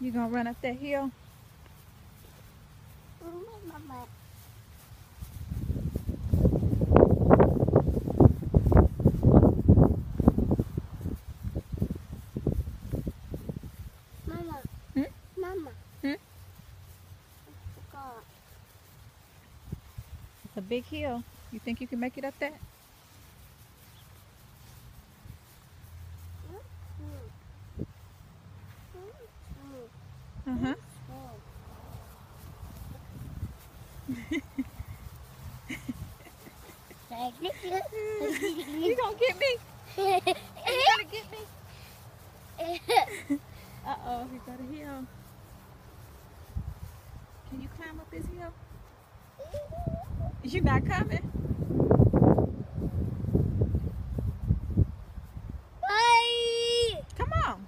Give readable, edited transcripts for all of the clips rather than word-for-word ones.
You gonna run up that hill? Mama. Mama. Hmm? Mama. Hmm? God. It's a big hill. You think you can make it up that? Uh-huh. You gonna get me? You gonna get me? Uh-oh, he got a hill. Can you climb up this hill? You not coming? Come on.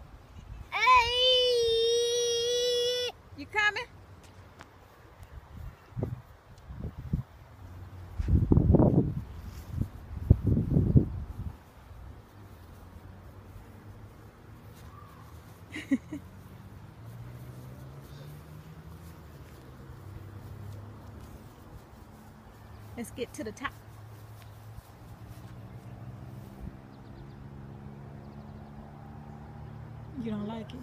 You coming? Let's get to the top. You don't like it?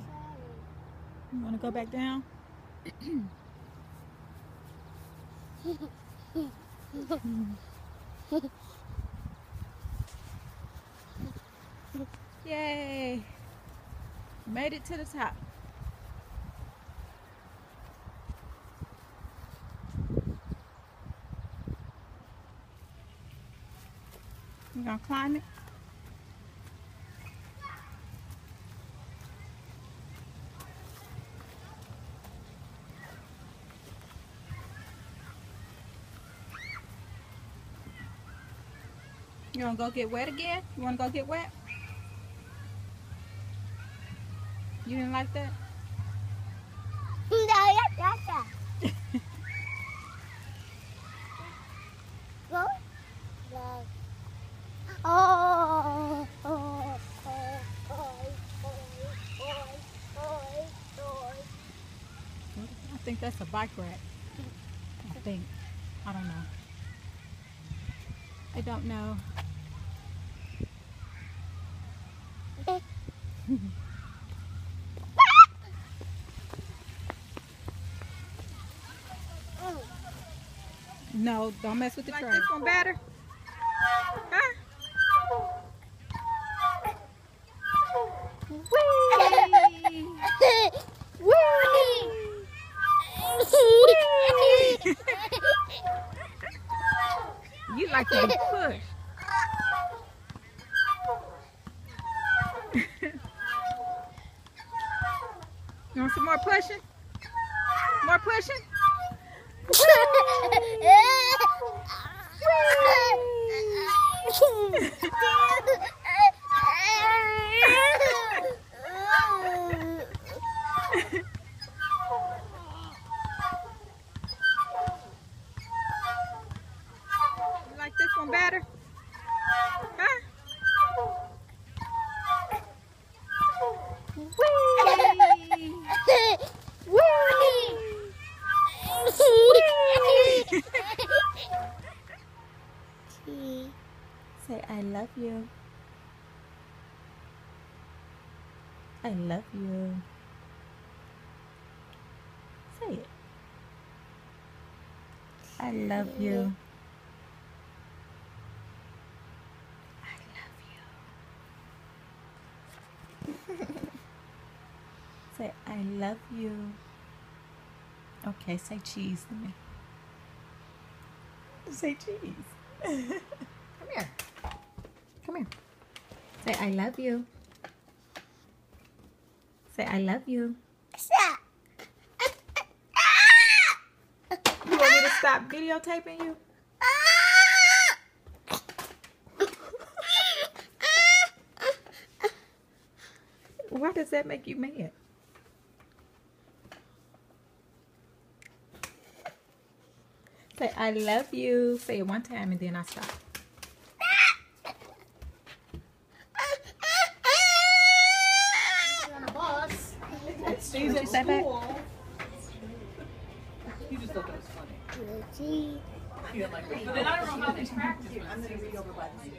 You want to go back down? Yay! Made it to the top. You gonna climb it? You wanna go get wet again? You wanna go get wet? You didn't like that? I think that's a bike rack. I think. I don't know. I don't know. No, don't mess with the train. Like this one better? Huh? Whee! Whee! Whee! You like to be pushed. You want some more pushing? More pushing? You like this one better? Huh? Whee! Whee! Say, I love you. I love you. Say it. I love you. I love you. Say, I love you. Okay, say cheese to me. Say cheese. Come here. Come here. Say, I love you. Say, I love you. You want me to stop videotaping you? Why does that make you mad? Say, I love you. Say it one time and then I stop. On a bus. He's What in you say back? school. He just thought that was funny. He didn't like it. But then I don't know how they practice. I'm going to read over by the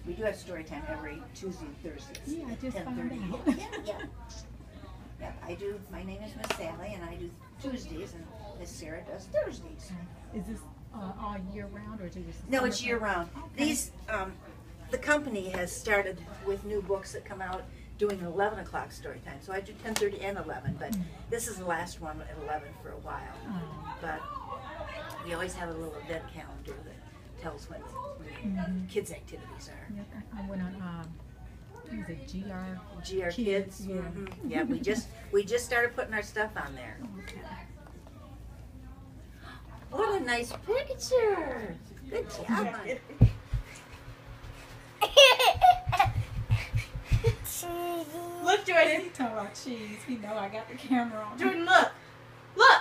We do have story time every Tuesday and Thursday. Yeah, I just found 10:30. out. Yeah, I do. My name is Miss Sally, and I do Tuesdays, and Miss Sarah does Thursdays. Is this all year round, or is it just? No, it's year round. Okay. These, the company has started with new books that come out doing an 11 o'clock story time. So I do 10:30 and 11, but this is the last one at 11 for a while. Oh. But we always have a little event calendar that tells when kids' activities are. Yep, I went on. Is it GR? GR Kids. Yeah. Yeah, we just started putting our stuff on there. Okay. What a nice picture! Good job. Look, Jordan. He talking about cheese. He know I got the camera on. Jordan, look. Look.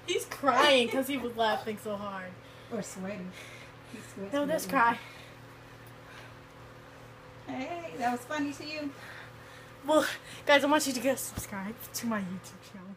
He's crying because he was laughing so hard. Or sweating. He sweats No, when let's he- cry. Hey, that was funny to you. Well, guys, I want you to go subscribe to my YouTube channel.